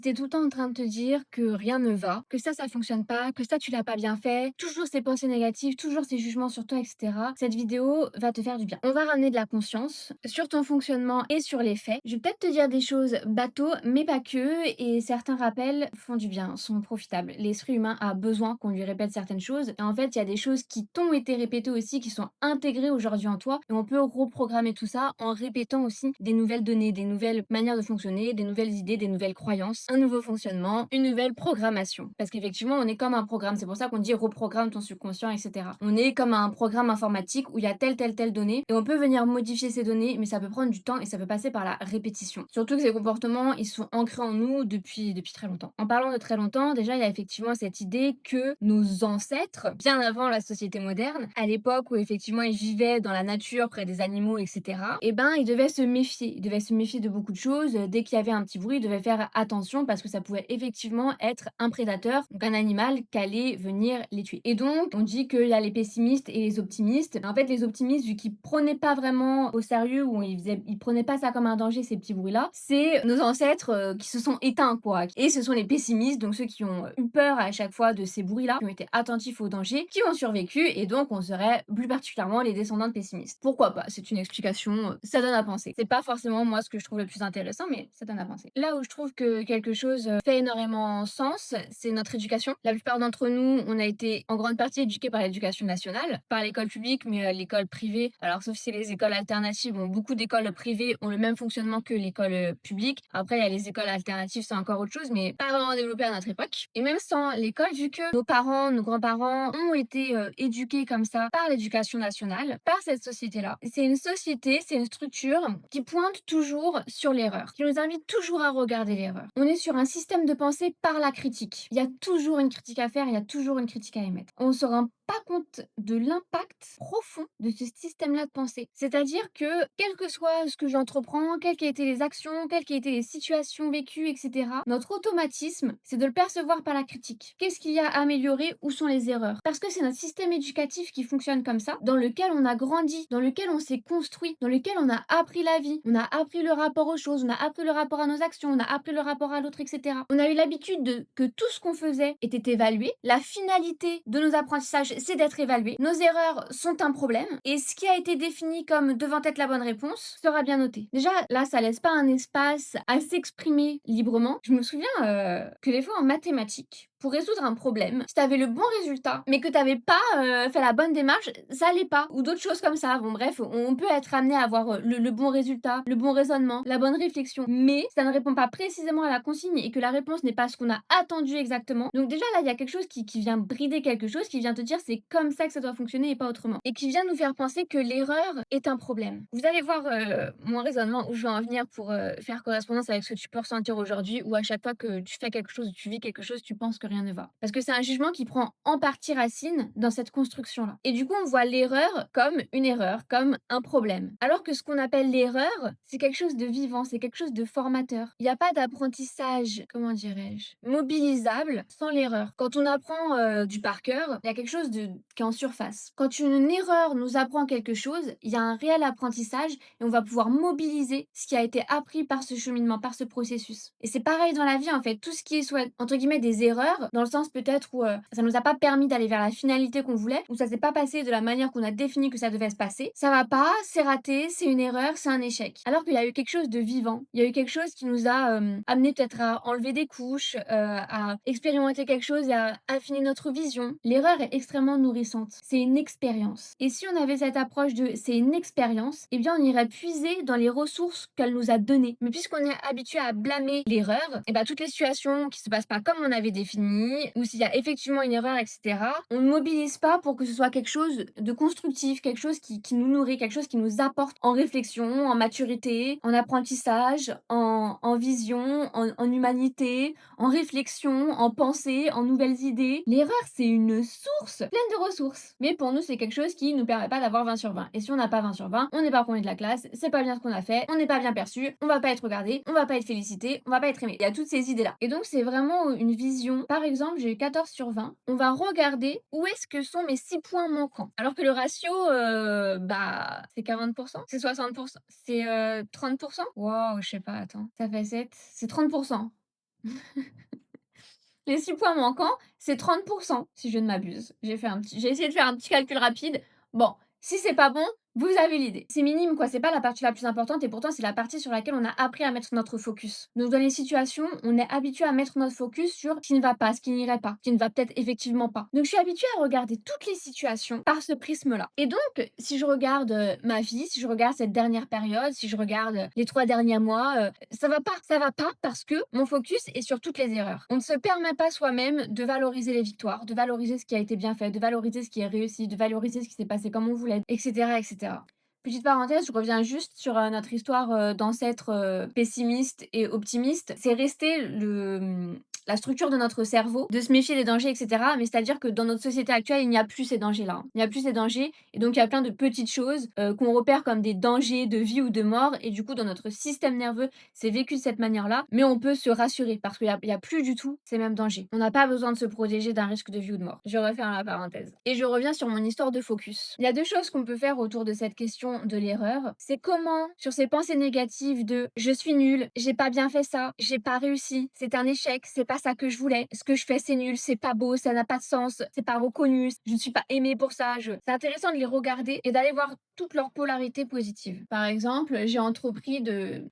Tu tout le temps en train de te dire que rien ne va, que ça fonctionne pas, que ça, tu l'as pas bien fait, toujours ces pensées négatives, toujours ces jugements sur toi, et cetera. Cette vidéo va te faire du bien. On va ramener de la conscience sur ton fonctionnement et sur les faits. Je vais peut-être te dire des choses bateau, mais pas que, et certains rappels font du bien, sont profitables. L'esprit humain a besoin qu'on lui répète certaines choses, et en fait, il y a des choses qui t'ont été répétées aussi, qui sont intégrées aujourd'hui en toi, et on peut reprogrammer tout ça en répétant aussi des nouvelles données, des nouvelles manières de fonctionner, des nouvelles idées, des nouvelles croyances, un nouveau fonctionnement, une nouvelle programmation. Parce qu'effectivement, on est comme un programme. C'est pour ça qu'on dit reprogramme ton subconscient, etc. On est comme un programme informatique où il y a telle donnée et on peut venir modifier ces données, mais ça peut prendre du temps et ça peut passer par la répétition. Surtout que ces comportements, ils sont ancrés en nous depuis très longtemps. En parlant de très longtemps, déjà, il y a effectivement cette idée que nos ancêtres, bien avant la société moderne, à l'époque où effectivement ils vivaient dans la nature, près des animaux, etc., eh ben, ils devaient se méfier. Ils devaient se méfier de beaucoup de choses. Dès qu'il y avait un petit bruit, ils devaient faire attention parce que ça pouvait effectivement être un prédateur, donc un animal qui allait venir les tuer. Et donc, on dit qu'il y a les pessimistes et les optimistes. En fait, les optimistes, vu qu'ils prenaient pas vraiment au sérieux ou ils prenaient pas ça comme un danger, ces petits bruits-là, c'est nos ancêtres qui se sont éteints, quoi. Et ce sont les pessimistes, donc ceux qui ont eu peur à chaque fois de ces bruits-là, qui ont été attentifs aux dangers, qui ont survécu, et donc on serait plus particulièrement les descendants de pessimistes. Pourquoi pas? C'est une explication, ça donne à penser. C'est pas forcément moi ce que je trouve le plus intéressant, mais ça donne à penser. Là où je trouve que quelque chose fait énormément sens, c'est notre éducation. La plupart d'entre nous, on a été en grande partie éduqués par l'éducation nationale, par l'école publique, mais l'école privée, alors sauf si les écoles alternatives, bon, beaucoup d'écoles privées ont le même fonctionnement que l'école publique. Après, il y a les écoles alternatives, c'est encore autre chose, mais pas vraiment développé à notre époque. Et même sans l'école, vu que nos parents, nos grands-parents ont été éduqués comme ça par l'éducation nationale, par cette société-là. C'est une société, c'est une structure qui pointe toujours sur l'erreur, qui nous invite toujours à regarder l'erreur. On est sur un système de pensée par la critique. Il y a toujours une critique à faire, il y a toujours une critique à émettre. On se rend pas compte de l'impact profond de ce système-là de pensée. C'est-à-dire que, quel que soit ce que j'entreprends, quelles qu'aient été les actions, quelles qu'aient été les situations vécues, etc., notre automatisme, c'est de le percevoir par la critique. Qu'est-ce qu'il y a à améliorer? Où sont les erreurs? Parce que c'est notre système éducatif qui fonctionne comme ça, dans lequel on a grandi, dans lequel on s'est construit, dans lequel on a appris la vie, on a appris le rapport aux choses, on a appris le rapport à nos actions, on a appris le rapport à l'autre, etc. On a eu l'habitude que tout ce qu'on faisait était évalué. La finalité de nos apprentissages, c'est d'être évalué. Nos erreurs sont un problème et ce qui a été défini comme devant être la bonne réponse sera bien noté. Déjà, là, ça laisse pas un espace à s'exprimer librement. Je me souviens que des fois en mathématiques, pour résoudre un problème, si tu avais le bon résultat, mais que tu avais pas fait la bonne démarche, ça allait pas. Ou d'autres choses comme ça. Bon, bref, on peut être amené à avoir le bon résultat, le bon raisonnement, la bonne réflexion, mais ça ne répond pas précisément à la consigne et que la réponse n'est pas ce qu'on a attendu exactement. Donc déjà là, il y a quelque chose qui vient brider quelque chose, qui vient te dire c'est comme ça que ça doit fonctionner et pas autrement. Et qui vient nous faire penser que l'erreur est un problème. Vous allez voir mon raisonnement où je vais en venir pour faire correspondance avec ce que tu peux ressentir aujourd'hui, ou à chaque fois que tu fais quelque chose, tu vis quelque chose, tu penses que rien ne va. Parce que c'est un jugement qui prend en partie racine dans cette construction-là. Et du coup, on voit l'erreur comme une erreur, comme un problème. Alors que ce qu'on appelle l'erreur, c'est quelque chose de vivant, c'est quelque chose de formateur. Il n'y a pas d'apprentissage, comment dirais-je, mobilisable sans l'erreur. Quand on apprend du par cœur, il y a quelque chose qui est en surface. Quand une erreur nous apprend quelque chose, il y a un réel apprentissage et on va pouvoir mobiliser ce qui a été appris par ce cheminement, par ce processus. Et c'est pareil dans la vie, en fait. Tout ce qui est soit, entre guillemets, des erreurs, dans le sens peut-être où ça nous a pas permis d'aller vers la finalité qu'on voulait, ou ça s'est pas passé de la manière qu'on a défini que ça devait se passer, ça va pas, c'est raté, c'est une erreur, c'est un échec. Alors qu'il y a eu quelque chose de vivant, il y a eu quelque chose qui nous a amené peut-être à enlever des couches, à expérimenter quelque chose et à affiner notre vision. L'erreur est extrêmement nourrissante. C'est une expérience. Et si on avait cette approche de c'est une expérience, eh bien on irait puiser dans les ressources qu'elle nous a données. Mais puisqu'on est habitué à blâmer l'erreur, et ben toutes les situations qui se passent pas comme on avait défini, ou s'il y a effectivement une erreur, etc., on ne mobilise pas pour que ce soit quelque chose de constructif, quelque chose qui nous nourrit, quelque chose qui nous apporte en réflexion, en maturité, en apprentissage, en vision, en humanité, en réflexion, en pensée, en nouvelles idées. L'erreur, c'est une source pleine de ressources. Mais pour nous, c'est quelque chose qui nous permet pas d'avoir 20 sur 20. Et si on n'a pas 20 sur 20, on n'est pas premier de la classe, c'est pas bien ce qu'on a fait, on n'est pas bien perçu, on va pas être regardé, on va pas être félicité, on va pas être aimé. Il y a toutes ces idées-là. Et donc, c'est vraiment une vision. Par exemple, j'ai eu 14 sur 20. On va regarder où est-ce que sont mes 6 points manquants. Alors que le ratio, c'est 40%, c'est 60%, c'est 30%. Waouh, je sais pas, attends. Ça fait 7, c'est 30%. Les 6 points manquants, c'est 30 si je ne m'abuse. J'ai essayé de faire un petit calcul rapide. Bon, si c'est pas bon, vous avez l'idée. C'est minime quoi, c'est pas la partie la plus importante et pourtant c'est la partie sur laquelle on a appris à mettre notre focus. Donc dans les situations, on est habitué à mettre notre focus sur ce qui ne va pas, ce qui n'irait pas, ce qui ne va peut-être effectivement pas. Donc je suis habituée à regarder toutes les situations par ce prisme-là. Et donc, si je regarde, ma vie, si je regarde cette dernière période, si je regarde, les 3 derniers mois, ça va pas. Ça va pas parce que mon focus est sur toutes les erreurs. On ne se permet pas soi-même de valoriser les victoires, de valoriser ce qui a été bien fait, de valoriser ce qui est réussi, de valoriser ce qui s'est passé comme on voulait, et cetera, et cetera. Petite parenthèse, je reviens juste sur, notre histoire, d'ancêtres, pessimistes et optimistes. C'est resté la structure de notre cerveau de se méfier des dangers et cetera, mais c'est-à-dire que dans notre société actuelle, il n'y a plus ces dangers-là, hein. Il n'y a plus ces dangers et donc il y a plein de petites choses, qu'on repère comme des dangers de vie ou de mort et du coup dans notre système nerveux, c'est vécu de cette manière-là, mais on peut se rassurer parce qu'il y a plus du tout ces mêmes dangers. On n'a pas besoin de se protéger d'un risque de vie ou de mort. Je referme la parenthèse et je reviens sur mon histoire de focus. Il y a 2 choses qu'on peut faire autour de cette question de l'erreur. C'est comment, sur ces pensées négatives de: «Je suis nul, j'ai pas bien fait ça, j'ai pas réussi, c'est un échec, c'est pas ça que je voulais, ce que je fais c'est nul, c'est pas beau, ça n'a pas de sens, c'est pas reconnu, je ne suis pas aimée pour ça, je» c'est intéressant de les regarder et d'aller voir toute leur polarité positive. Par exemple, j'ai entrepris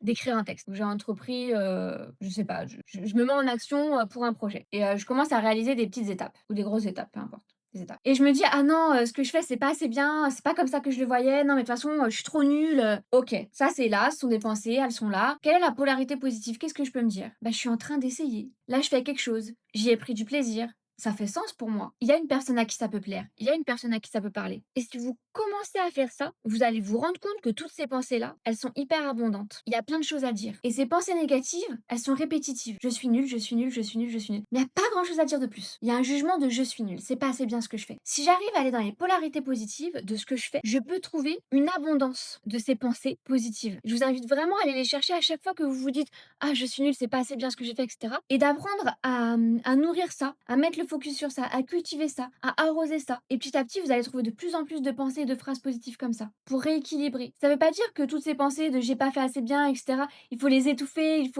d'écrire un texte. J'ai entrepris, je sais pas, je me mets en action, pour un projet et je commence à réaliser des petites étapes ou des grosses étapes, peu importe. Des étapes et je me dis: «Ah non, ce que je fais, c'est pas assez bien, c'est pas comme ça que je le voyais. Non, mais de toute façon, je suis trop nulle, OK, ça c'est là, ce sont des pensées, elles sont là. Quelle est la polarité positive? Qu'est-ce que je peux me dire? Bah, je suis en train d'essayer. Là, je fais quelque chose. J'y ai pris du plaisir. Ça fait sens pour moi. Il y a une personne à qui ça peut plaire. Il y a une personne à qui ça peut parler. Et si vous commencez à faire ça, vous allez vous rendre compte que toutes ces pensées-là, elles sont hyper abondantes. Il y a plein de choses à dire. Et ces pensées négatives, elles sont répétitives. Je suis nulle, je suis nulle, je suis nulle, je suis nulle. Mais il n'y a pas grand-chose à dire de plus. Il y a un jugement de je suis nulle. C'est pas assez bien ce que je fais. Si j'arrive à aller dans les polarités positives de ce que je fais, je peux trouver une abondance de ces pensées positives. Je vous invite vraiment à aller les chercher à chaque fois que vous vous dites ah, je suis nulle, c'est pas assez bien ce que j'ai fait, etc. Et d'apprendre à nourrir ça, à mettre le focus sur ça, à cultiver ça, à arroser ça. Et petit à petit, vous allez trouver de plus en plus de pensées et de phrases positives comme ça, pour rééquilibrer. Ça veut pas dire que toutes ces pensées de j'ai pas fait assez bien, etc., il faut les étouffer,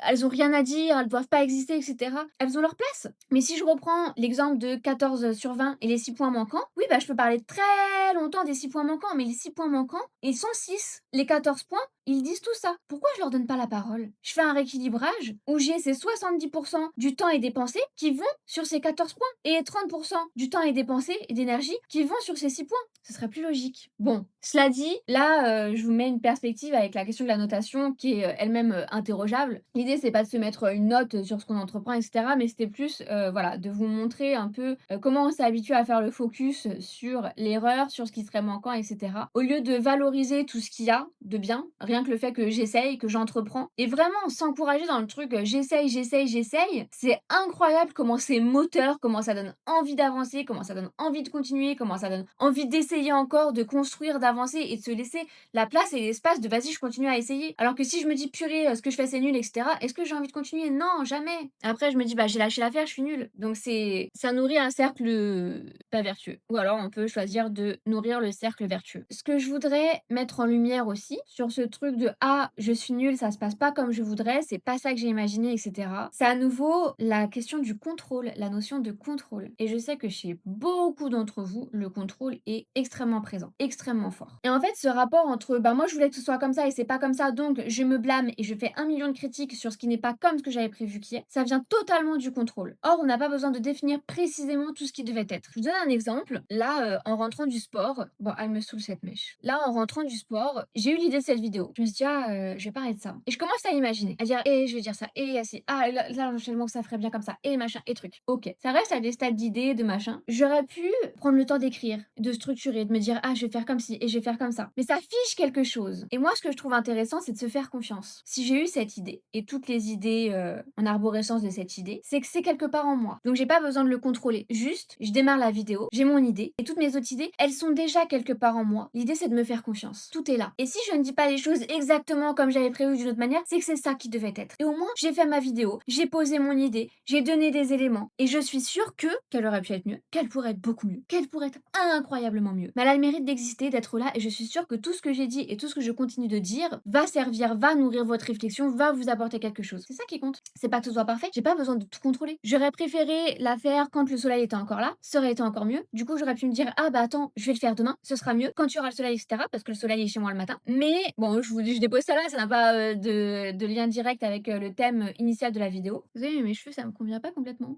elles ont rien à dire, elles doivent pas exister, etc. Elles ont leur place. Mais si je reprends l'exemple de 14 sur 20 et les 6 points manquants, oui, bah, je peux parler très longtemps des 6 points manquants, mais les 6 points manquants, ils sont 6. Les 14 points, ils disent tout ça. Pourquoi je leur donne pas la parole? Je fais un rééquilibrage où j'ai ces 70% du temps et des pensées qui vont sur ces 14 points et 30% du temps et des pensées et d'énergie qui vont sur ces 6 points. Ce serait plus logique. Bon, cela dit, là, je vous mets une perspective avec la question de la notation qui est elle-même interrogeable. L'idée, c'est pas de se mettre une note sur ce qu'on entreprend, etc., mais c'était plus, voilà, de vous montrer un peu comment on s'est habitué à faire le focus sur l'erreur, sur ce qui serait manquant, etc. Au lieu de valoriser tout ce qu'il y a de bien, rien que le fait que j'essaye, que j'entreprends, et vraiment s'encourager dans le truc j'essaye, j'essaye, j'essaye. C'est incroyable comment c'est moteur, comment ça donne envie d'avancer, comment ça donne envie de continuer, comment ça donne envie d'essayer encore, de construire, d'avancer et de se laisser la place et l'espace de vas-y, je continue à essayer. Alors que si je me dis purée, ce que je fais c'est nul, etc., est-ce que j'ai envie de continuer? Non, jamais. Après, je me dis bah j'ai lâché l'affaire, je suis nulle. Donc ça nourrit un cercle pas vertueux. Ou alors on peut choisir de nourrir le cercle vertueux. Ce que je voudrais mettre en lumière aussi sur ce truc de ah, je suis nulle, ça se passe pas comme je voudrais, c'est pas ça que j'ai imaginé, etc. C'est à nouveau la question du contrôle, la notion de contrôle. Et je sais que chez beaucoup d'entre vous, le contrôle est extrêmement présent, extrêmement fort. Et en fait, ce rapport entre bah moi je voulais que ce soit comme ça et c'est pas comme ça, donc je me blâme et je fais 1 million de critiques sur ce qui n'est pas comme ce que j'avais prévu qu'il y ait, ça vient totalement du contrôle. Or, on n'a pas besoin de définir précisément tout ce qui devait être. Je vous donne un exemple. Là, en rentrant du sport, bon, elle me saoule cette mèche. Là, en rentrant du sport, j'ai eu l'idée de cette vidéo. Je me suis dit, ah, je vais parler de ça. Et je commence à imaginer, à dire, je vais dire ça, et assis, ah, là, l'enchaînement que ça ferait bien comme ça, et machin, et truc. Ok, ça reste à des stades d'idées, de machin. J'aurais pu prendre le temps d'écrire, de structurer, de me dire, ah, je vais faire comme ci, et je vais faire comme ça. Mais ça fiche quelque chose. Et moi, ce que je trouve intéressant, c'est de se faire confiance. Si j'ai eu cette idée, et toutes les idées en arborescence de cette idée, c'est que c'est quelque part en moi. Donc j'ai pas besoin de le contrôler. Juste, je démarre la vidéo, j'ai mon idée, et toutes mes autres idées, elles sont déjà quelque part en moi. L'idée, c'est de me faire confiance. Tout est là. Et si je ne dis pas les choses chose exactement comme j'avais prévu d'une autre manière, c'est que c'est ça qui devait être. Et au moins, j'ai fait ma vidéo, j'ai posé mon idée, j'ai donné des éléments. Et je suis sûre qu'elle aurait pu être mieux, qu'elle pourrait être beaucoup mieux, qu'elle pourrait être incroyablement mieux. Mais elle a le mérite d'exister, d'être là, et je suis sûre que tout ce que j'ai dit et tout ce que je continue de dire va servir, va nourrir votre réflexion, va vous apporter quelque chose. C'est ça qui compte. C'est pas que ce soit parfait, j'ai pas besoin de tout contrôler. J'aurais préféré la faire quand le soleil était encore là, ça aurait été encore mieux. Du coup, j'aurais pu me dire, ah bah attends, je vais le faire demain, ce sera mieux quand il y aura le soleil, etc. Parce que le soleil est chez moi le matin. Mais bon, je dépose ça là, ça n'a pas de lien direct avec le thème initial de la vidéo. Vous savez, mes cheveux, ça me convient pas complètement.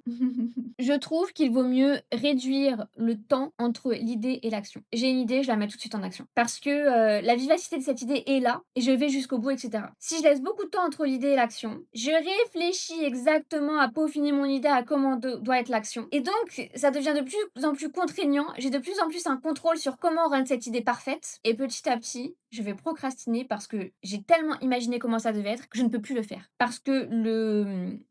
Je trouve qu'il vaut mieux réduire le temps entre l'idée et l'action. J'ai une idée, je la mets tout de suite en action. Parce que la vivacité de cette idée est là et je vais jusqu'au bout, etc. Si je laisse beaucoup de temps entre l'idée et l'action, je réfléchis exactement à peaufiner mon idée, à comment doit être l'action. Et donc, ça devient de plus en plus contraignant. J'ai de plus en plus un contrôle sur comment rendre cette idée parfaite. Et petit à petit, je vais procrastiner parce que j'ai tellement imaginé comment ça devait être que je ne peux plus le faire. Parce que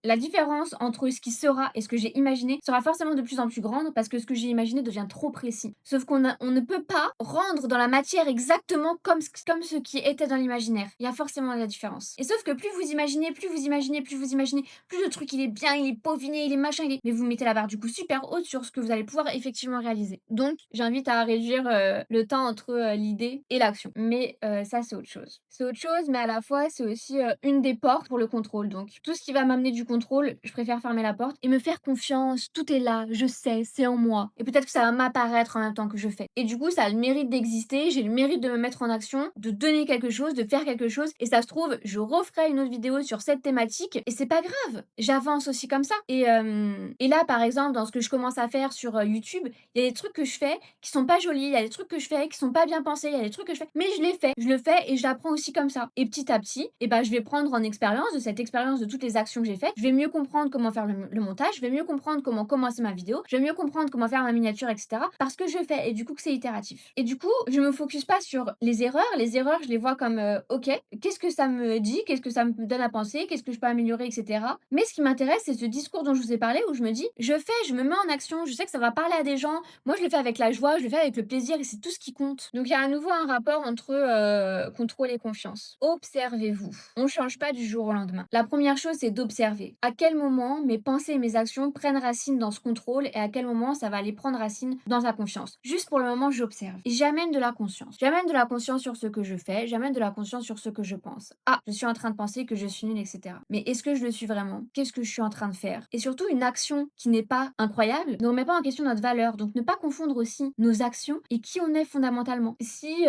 la différence entre ce qui sera et ce que j'ai imaginé sera forcément de plus en plus grande parce que ce que j'ai imaginé devient trop précis. Sauf on ne peut pas rendre dans la matière exactement comme ce qui était dans l'imaginaire. Il y a forcément de la différence. Et sauf que plus vous imaginez, plus vous imaginez, plus vous imaginez, plus le truc il est bien, il est peaufiné, il est machin, mais vous mettez la barre du coup super haute sur ce que vous allez pouvoir effectivement réaliser. Donc j'invite à réduire le temps entre l'idée et l'action. Mais ça c'est autre chose. C'est autre chose, mais à la fois c'est aussi une des portes pour le contrôle. Donc tout ce qui va m'amener du contrôle, je préfère fermer la porte et me faire confiance. Tout est là, je sais, c'est en moi. Et peut-être que ça va m'apparaître en même temps que je fais. Et du coup, ça a le mérite d'exister, j'ai le mérite de me mettre en action, de donner quelque chose, de faire quelque chose. Et ça se trouve, je referai une autre vidéo sur cette thématique et c'est pas grave. J'avance aussi comme ça. Et là, par exemple, dans ce que je commence à faire sur YouTube, il y a des trucs que je fais qui sont pas jolis, il y a des trucs que je fais qui sont pas bien pensés, il y a des trucs que je fais, mais je les fais. Je le fais et je l'apprends aussi comme ça. Et petit à petit, et ben, je vais prendre en expérience de cette expérience de toutes les actions que j'ai faites. Je vais mieux comprendre comment faire le montage, je vais mieux comprendre comment commencer ma vidéo, je vais mieux comprendre comment faire ma miniature, etc. Parce que je fais et du coup que c'est itératif. Et du coup, je me focus pas sur les erreurs. Les erreurs, je les vois comme ok, qu'est-ce que ça me dit, qu'est-ce que ça me donne à penser, qu'est-ce que je peux améliorer, etc. Mais ce qui m'intéresse, c'est ce discours dont je vous ai parlé où je me dis, je fais, je me mets en action, je sais que ça va parler à des gens. Moi, je le fais avec la joie, je le fais avec le plaisir et c'est tout ce qui compte. Donc, il y a à nouveau un rapport entre contrôle et confiance. Observez-vous. On change pas du jour au lendemain. La première chose, c'est d'observer. À quel moment mes pensées et mes actions prennent racine dans ce contrôle et à quel moment ça va aller prendre racine dans la confiance. Juste pour le moment, j'observe. Et j'amène de la conscience. J'amène de la conscience sur ce que je fais, j'amène de la conscience sur ce que je pense. Ah, je suis en train de penser que je suis nulle, etc. Mais est-ce que je le suis vraiment? Qu'est-ce que je suis en train de faire? Et surtout, une action qui n'est pas incroyable ne remet pas en question notre valeur. Donc, ne pas confondre aussi nos actions et qui on est fondamentalement. Si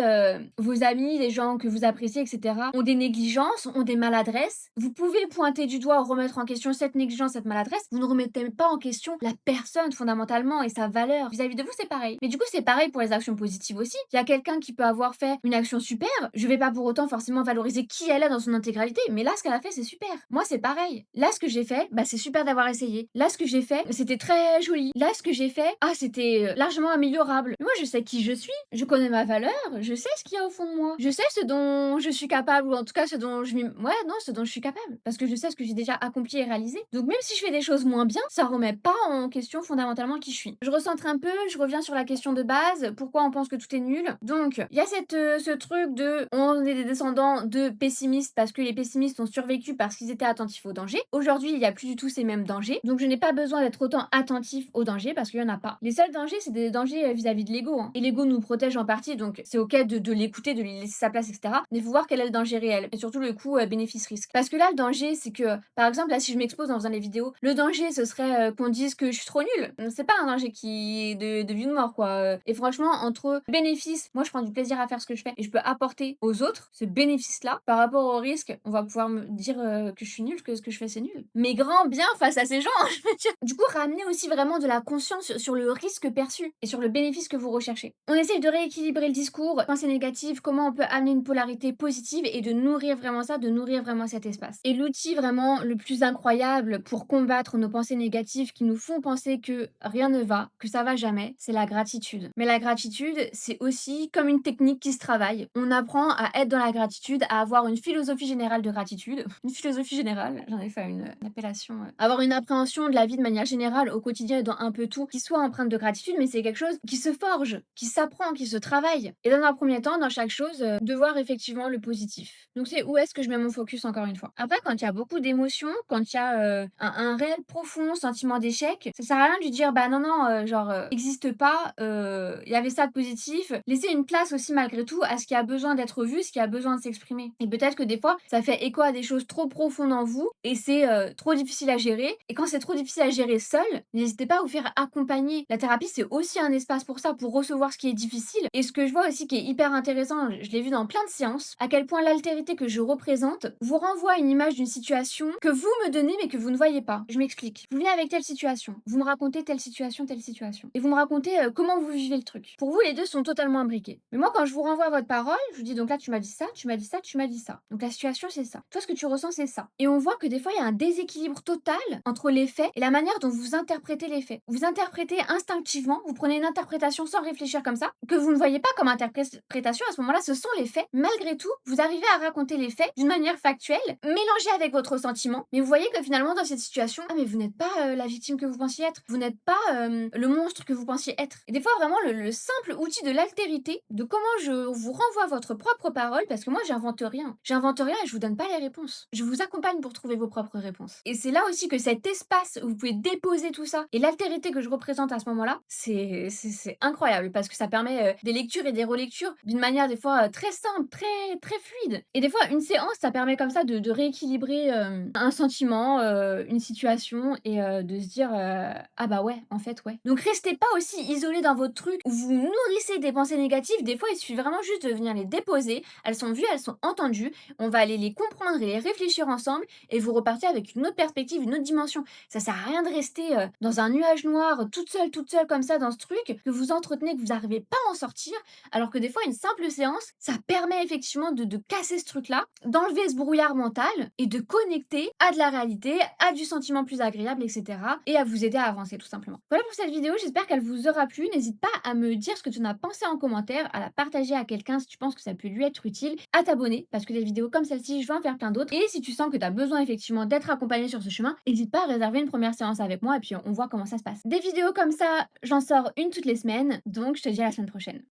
vos amis, les gens que vous appréciez, etc., ont des négligences, ont des maladresses, vous pouvez pointer du doigt ou remettre en question cette négligence, cette maladresse. Vous ne remettez pas en question la personne fondamentalement et sa valeur. Vis-à-vis de vous, c'est pareil. Mais du coup, c'est pareil pour les actions positives aussi. Il y a quelqu'un qui peut avoir fait une action super. Je vais pas pour autant forcément valoriser qui elle est dans son intégralité. Mais là, ce qu'elle a fait, c'est super. Moi, c'est pareil. Là, ce que j'ai fait, bah, c'est super d'avoir essayé. Là, ce que j'ai fait, c'était très joli. Là, ce que j'ai fait, ah, c'était largement améliorable. Moi, je sais qui je suis. Je connais ma valeur. Je sais ce qu'il y a au fond de moi. Je sais ce dont je suis capable ou en tout cas ce dont ce dont je suis capable. Parce que je sais ce que j'ai déjà accompli et réalisé. Donc, même si je fais des choses moins bien, ça remet pas en question fondamentalement qui je suis. Je recentre un peu, je reviens sur la question de base. Pourquoi on pense que tout est nul? Donc, il y a ce truc de on est des descendants de pessimistes parce que les pessimistes ont survécu parce qu'ils étaient attentifs aux dangers. Aujourd'hui, il n'y a plus du tout ces mêmes dangers. Donc, je n'ai pas besoin d'être autant attentif aux dangers parce qu'il n'y en a pas. Les seuls dangers, c'est des dangers vis-à-vis de l'ego. Hein. Et l'ego nous protège en partie, donc c'est ok de l'écouter, de lui laisser sa place, etc. Mais il faut voir quel est le danger réel. Et surtout le coût bénéfice-risque. Parce que là, le danger, c'est que, par exemple, là, si je m'expose en faisant les vidéos, le danger, ce serait qu'on dise que je suis trop nulle. C'est pas un danger qui est de vie ou de mort, quoi. Et franchement, entre bénéfice, moi, je prends du plaisir à faire ce que je fais et je peux apporter aux autres ce bénéfice-là. Par rapport au risque, on va pouvoir me dire que je suis nulle, que ce que je fais, c'est nul. Mais grand bien face à ces gens, je veux dire. Du coup, ramener aussi vraiment de la conscience sur le risque perçu et sur le bénéfice que vous recherchez. On essaye de rééquilibrer le discours, pensée négative, comment on peut amener une polarité positive et de nourrir vraiment ça, de nourrir vraiment cet espace. Et l'outil vraiment le plus incroyable pour combattre nos pensées négatives qui nous font penser que rien ne va, que ça va jamais, c'est la gratitude. Mais la gratitude, c'est aussi comme une technique qui se travaille. On apprend à être dans la gratitude, à avoir une philosophie générale de gratitude. Une philosophie générale, j'en ai fait une appellation. Avoir une appréhension de la vie de manière générale au quotidien et dans un peu tout qui soit empreinte de gratitude, mais c'est quelque chose qui se forge, qui s'apprend, qui se travaille. Et dans un premier temps, dans chaque chose, devoir effectivement instinctivement le positif. Donc c'est où est-ce que je mets mon focus encore une fois. Après, quand il y a beaucoup d'émotions, quand il y a un réel profond sentiment d'échec, ça sert à rien de lui dire bah non, non, genre, existe pas, il y avait ça de positif. Laissez une place aussi malgré tout à ce qui a besoin d'être vu, ce qui a besoin de s'exprimer. Et peut-être que des fois, ça fait écho à des choses trop profondes en vous et c'est trop difficile à gérer. Et quand c'est trop difficile à gérer seul, n'hésitez pas à vous faire accompagner. La thérapie, c'est aussi un espace pour ça, pour recevoir ce qui est difficile. Et ce que je vois aussi qui est hyper intéressant, je l'ai vu dans plein de séances, à quel point l'altérité que je représente vous renvoie une image d'une situation que vous me donnez mais que vous ne voyez pas. Je m'explique. Vous venez avec telle situation, vous me racontez telle situation, telle situation. Et vous me racontez comment vous vivez le truc. Pour vous, les deux sont totalement imbriqués. Mais moi, quand je vous renvoie votre parole, je vous dis donc là, tu m'as dit ça, tu m'as dit ça, tu m'as dit ça. Donc la situation, c'est ça. Toi, ce que tu ressens, c'est ça. Et on voit que des fois, il y a un déséquilibre total entre les faits et la manière dont vous interprétez les faits. Vous interprétez instinctivement, vous prenez une interprétation sans réfléchir comme ça, que vous ne voyez pas comme interprétation, à ce moment-là, ce sont les faits. Malgré tout, vous arrivez à raconter les faits d'une manière factuelle, mélangée avec votre sentiment, mais vous voyez que finalement, dans cette situation, ah mais vous n'êtes pas la victime que vous pensiez être, vous n'êtes pas le monstre que vous pensiez être. Et des fois, vraiment, le simple outil de l'altérité, de comment je vous renvoie votre propre parole, parce que moi, j'invente rien. J'invente rien et je vous donne pas les réponses. Je vous accompagne pour trouver vos propres réponses. Et c'est là aussi que cet espace où vous pouvez déposer tout ça et l'altérité que je représente à ce moment-là, c'est incroyable parce que ça permet des lectures et des relectures d'une manière des fois très simple, très fluide. Et des fois, une séance, ça permet comme ça de rééquilibrer un sentiment, une situation et de se dire ah bah ouais, en fait, ouais. Donc restez pas aussi isolé dans votre truc où vous nourrissez des pensées négatives. Des fois, il suffit vraiment juste de venir les déposer. Elles sont vues, elles sont entendues. On va aller les comprendre et les réfléchir ensemble et vous repartez avec une autre perspective, une autre dimension. Ça sert à rien de rester dans un nuage noir, toute seule comme ça dans ce truc que vous entretenez, que vous n'arrivez pas à en sortir. Alors que des fois, une simple séance, ça permet effectivement de casser ce truc-là, d'enlever ce brouillard mental et de connecter à de la réalité, à du sentiment plus agréable, etc. Et à vous aider à avancer tout simplement. Voilà pour cette vidéo, j'espère qu'elle vous aura plu. N'hésite pas à me dire ce que tu en as pensé en commentaire, à la partager à quelqu'un si tu penses que ça peut lui être utile, à t'abonner parce que des vidéos comme celle-ci, je vais en faire plein d'autres. Et si tu sens que tu as besoin effectivement d'être accompagné sur ce chemin, n'hésite pas à réserver une première séance avec moi et puis on voit comment ça se passe. Des vidéos comme ça, j'en sors une toutes les semaines, donc je te dis à la semaine prochaine.